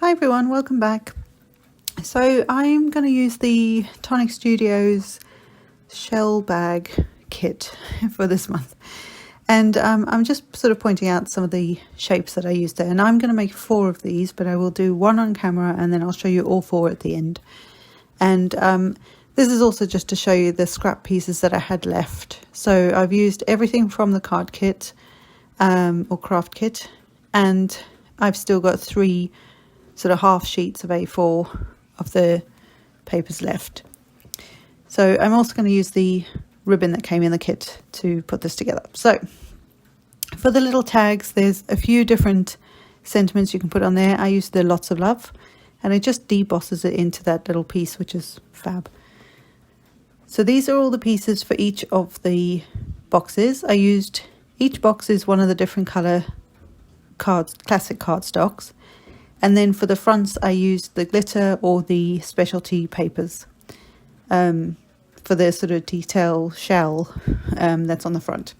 Hi everyone, welcome back. So I'm going to use the Tonic Studios shell bag kit for this month, and I'm just sort of pointing out some of the shapes that I used there, and I'm going to make 4 of these, but I will do one on camera and then I'll show you all 4 at the end. And this is also just to show you the scrap pieces that I had left. So I've used everything from the card kit or craft kit, and I've still got 3 sort of half sheets of A4 of the papers left. So I'm also going to use the ribbon that came in the kit to put this together. So for the little tags, there's a few different sentiments you can put on there. I use the lots of love, and it just debosses it into that little piece, which is fab. So these are all the pieces for each of the boxes. I used, each box is one of the different color cards, classic cardstocks. And then for the fronts, I used the glitter or the specialty papers for the sort of detail shell that's on the front.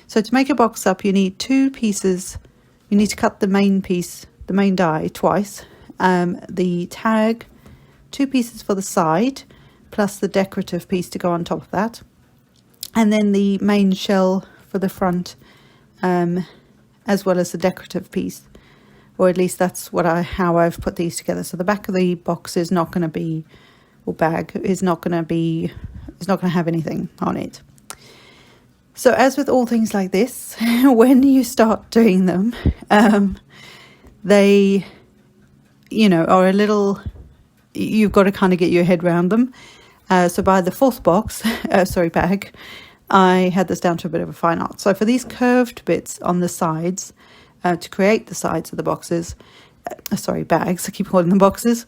So to make a box up, you need 2 pieces. You need to cut the main piece, the main die, twice. The tag, 2 pieces for the side, plus the decorative piece to go on top of that. And then the main shell for the front, as well as the decorative piece. Or at least that's how I've put these together. So the back of the box is not going to be, or bag is not going to have anything on it. So as with all things like this, when you start doing them, they, are a little, you've got to kind of get your head around them. So by the 4th box, bag, I had this down to a bit of a fine art. So for these curved bits on the sides, to create the sides of the boxes, bags, I keep calling them boxes.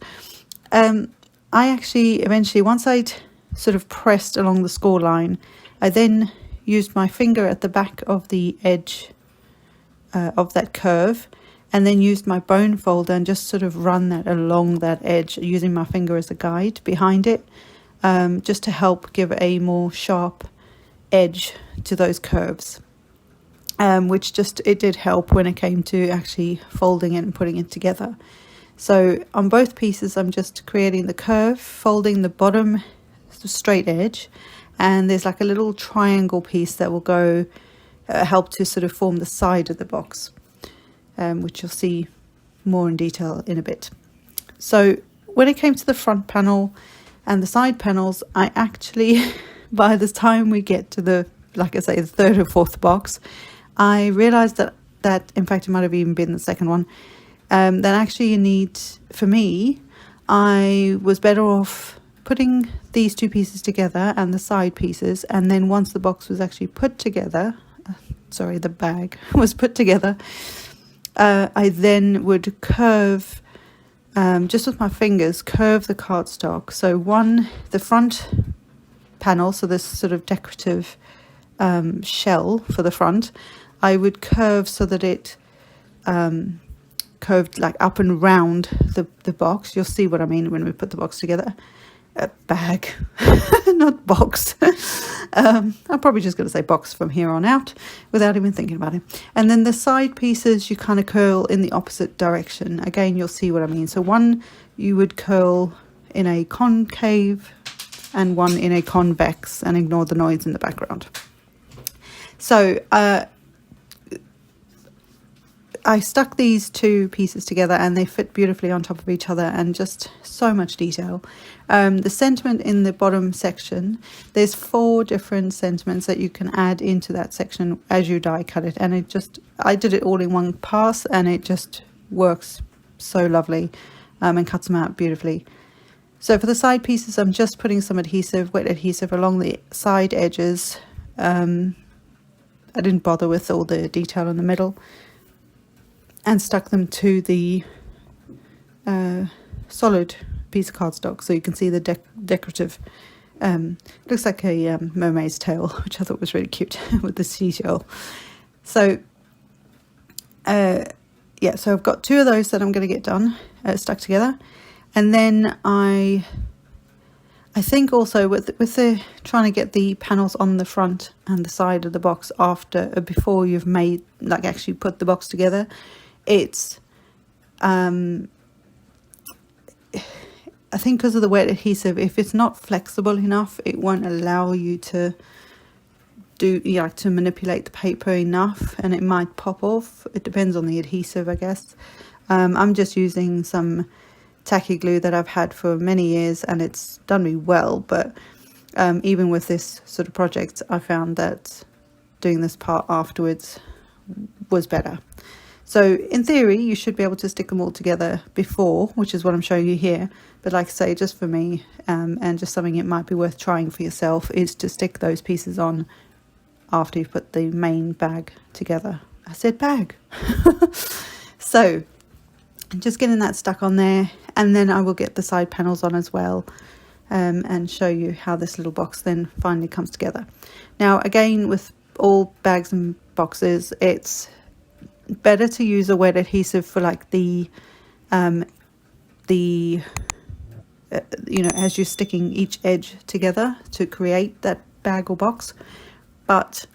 I actually eventually, once I'd sort of pressed along the score line, I then used my finger at the back of the edge of that curve, and then used my bone folder and just sort of run that along that edge, using my finger as a guide behind it, just to help give a more sharp edge to those curves. Which it did help when it came to actually folding it and putting it together. So on both pieces, I'm just creating the curve, folding the bottom straight edge, and there's like a little triangle piece that will go help to sort of form the side of the box, which you'll see more in detail in a bit. So when it came to the front panel and the side panels, I actually, by the time we get to the 3rd or 4th box, I realized that in fact it might have even been the 2nd one, that actually you need, for me, I was better off putting these 2 pieces together and the side pieces, and then once the box was actually put together, the bag was put together, I then would curve, just with my fingers, curve the cardstock. So the front panel, so this sort of decorative shell for the front, I would curve so that it curved like up and round the box. You'll see what I mean when we put the box together. Bag, not box. I'm probably just going to say box from here on out without even thinking about it. And then the side pieces, you kind of curl in the opposite direction. Again, you'll see what I mean. So one you would curl in a concave and one in a convex, and ignore the noise in the background. So I stuck these 2 pieces together and they fit beautifully on top of each other, and just so much detail. The sentiment in the bottom section, there's 4 different sentiments that you can add into that section as you die cut it, and I did it all in one pass, and it just works so lovely and cuts them out beautifully. So for the side pieces, I'm just putting some wet adhesive along the side edges. I didn't bother with all the detail in the middle, and stuck them to the solid piece of cardstock, so you can see the decorative, looks like a mermaid's tail, which I thought was really cute with the seashell. So so I've got 2 of those that I'm going to get done, stuck together. And then I think also with the trying to get the panels on the front and the side of the box before you've made, actually put the box together, it's I think because of the wet adhesive, if it's not flexible enough, it won't allow you to to manipulate the paper enough, and it might pop off. It depends on the adhesive, I guess. I'm just using some tacky glue that I've had for many years, and it's done me well, but even with this sort of project, I found that doing this part afterwards was better. So in theory, you should be able to stick them all together before, which is what I'm showing you here. But like I say, just for me, and just something it might be worth trying for yourself, is to stick those pieces on after you've put the main bag together. I said bag. So I'm just getting that stuck on there, and then I will get the side panels on as well, and show you how this little box then finally comes together. Now again, with all bags and boxes, it's better to use a wet adhesive for like the as you're sticking each edge together to create that bag or box. But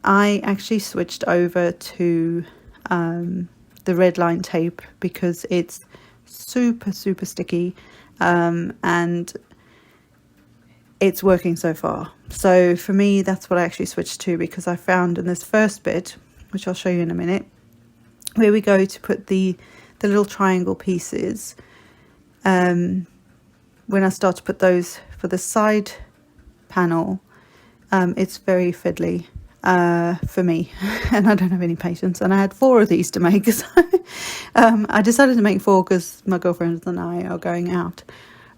I actually switched over to the red line tape because it's super sticky, and it's working so far. So for me, that's what I actually switched to, because I found in this first bit, which I'll show you in a minute, where we go to put the little triangle pieces, when I start to put those for the side panel, it's very fiddly for me, and I don't have any patience, and I had 4 of these to make. So I decided to make 4 because my girlfriends and I are going out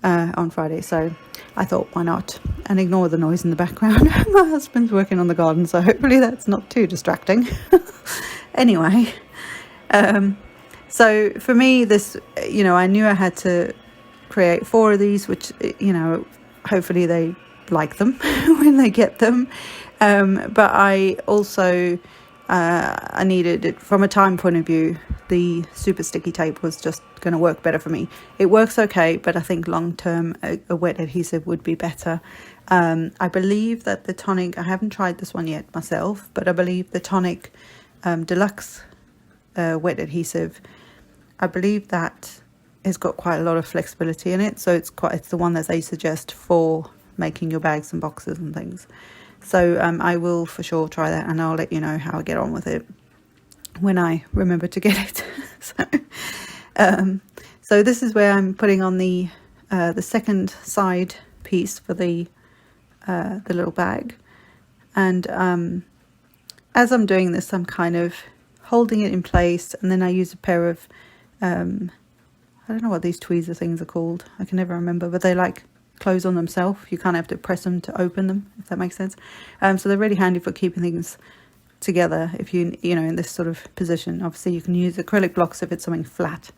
on Friday, so I thought, why not, and ignore the noise in the background. My husband's working on the garden, so hopefully that's not too distracting. Anyway, so for me, this, I knew I had to create 4 of these, which, hopefully they like them when they get them, but I also I needed it from a time point of view. The super sticky tape was just going to work better for me. It works okay, but I think long term a wet adhesive would be better. I believe that the Tonic, I haven't tried this one yet myself, but I believe the Tonic Deluxe wet adhesive, I believe that has got quite a lot of flexibility in it, so it's the one that they suggest for making your bags and boxes and things. So I will for sure try that, and I'll let you know how I get on with it when I remember to get it. So this is where I'm putting on the second side piece for the little bag, and as I'm doing this, I'm kind of holding it in place, and then I use a pair of I don't know what these tweezer things are called. I can never remember, but they like close on themselves. You kind of have to press them to open them, if that makes sense. So they're really handy for keeping things together if you in this sort of position. Obviously you can use acrylic blocks if it's something flat,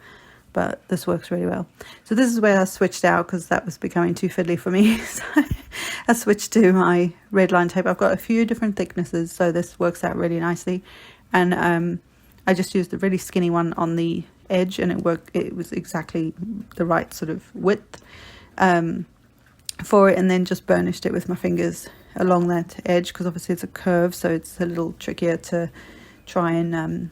but this works really well. So this is where I switched out because that was becoming too fiddly for me. So I switched to my red line tape. I've got a few different thicknesses, so this works out really nicely, and I just used the really skinny one on the edge, and it was exactly the right sort of width for it, and then just burnished it with my fingers along that edge, because obviously it's a curve, so it's a little trickier to try and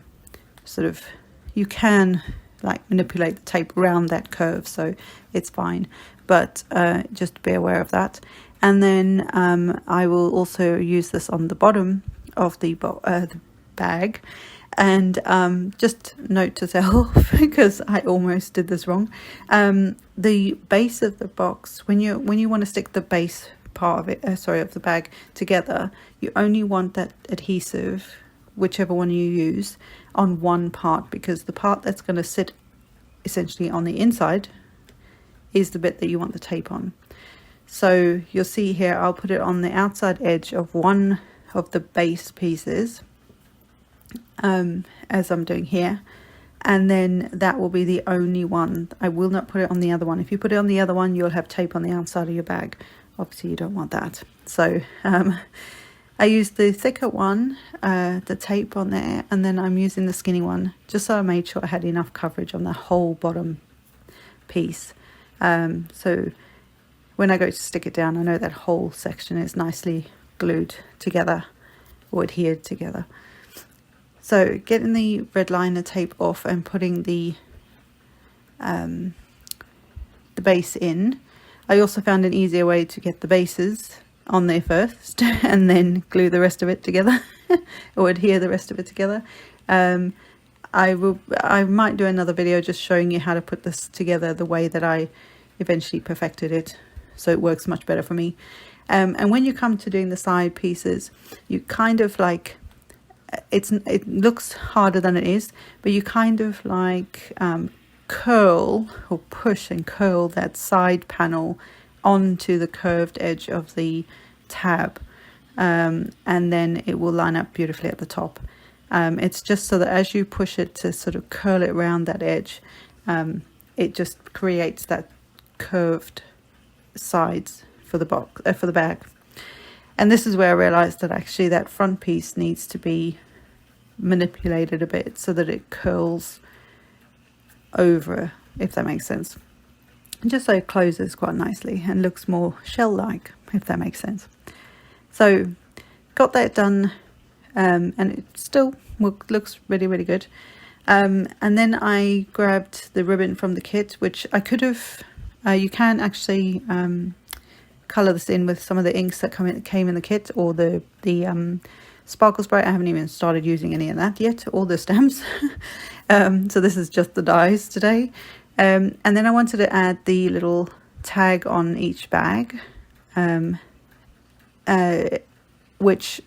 you can like manipulate the tape around that curve, so it's fine, but just be aware of that. And then I will also use this on the bottom of the bag. And just note to self, because I almost did this wrong, the base of the box, when you want to stick the base part of it, of the bag together, you only want that adhesive, whichever one you use, on one part, because the part that's going to sit essentially on the inside is the bit that you want the tape on. So you'll see here, I'll put it on the outside edge of one of the base pieces, as I'm doing here, and then that will be the only one. I will not put it on the other one. If you put it on the other one, you'll have tape on the outside of your bag. Obviously you don't want that, so I used the thicker one, the tape on there, and then I'm using the skinny one just so I made sure I had enough coverage on the whole bottom piece. So when I go to stick it down, I know that whole section is nicely glued together or adhered together. So getting the red liner tape off and putting the base in. I also found an easier way to get the bases on there first and then glue the rest of it together or adhere the rest of it together. I might do another video just showing you how to put this together the way that I eventually perfected it, so it works much better for me. And when you come to doing the side pieces, you kind of like, it looks harder than it is, but you kind of like curl or push and curl that side panel onto the curved edge of the tab, and then it will line up beautifully at the top. It's just so that as you push it to sort of curl it around that edge, it just creates that curved sides for the box, for the bag. And this is where I realized that actually that front piece needs to be manipulated a bit so that it curls over, if that makes sense, just so it closes quite nicely and looks more shell-like, if that makes sense. So got that done, and it still looks really, really good. And then I grabbed the ribbon from the kit, which I could have, you can actually color this in with some of the inks that came in the kit, or the sparkle spray. I haven't even started using any of that yet, or the stamps. So this is just the dies today. And then I wanted to add the little tag on each bag, which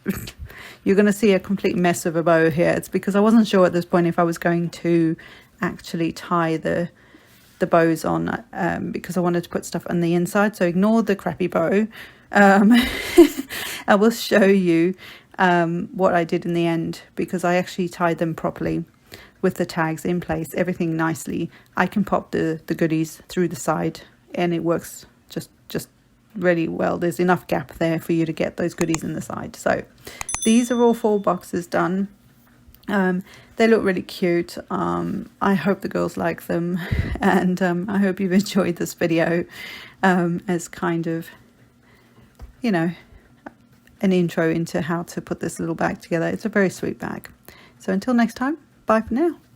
you're going to see a complete mess of a bow here. It's because I wasn't sure at this point if I was going to actually tie the bows on, because I wanted to put stuff on the inside, so ignore the crappy bow. I will show you what I did in the end, because I actually tied them properly with the tags in place, everything nicely. I can pop the goodies through the side and it works just really well. There's enough gap there for you to get those goodies in the side. So these are all 4 boxes done. They look really cute. I hope the girls like them, and I hope you've enjoyed this video as kind of, you know, an intro into how to put this little bag together. It's a very sweet bag. So until next time, bye for now.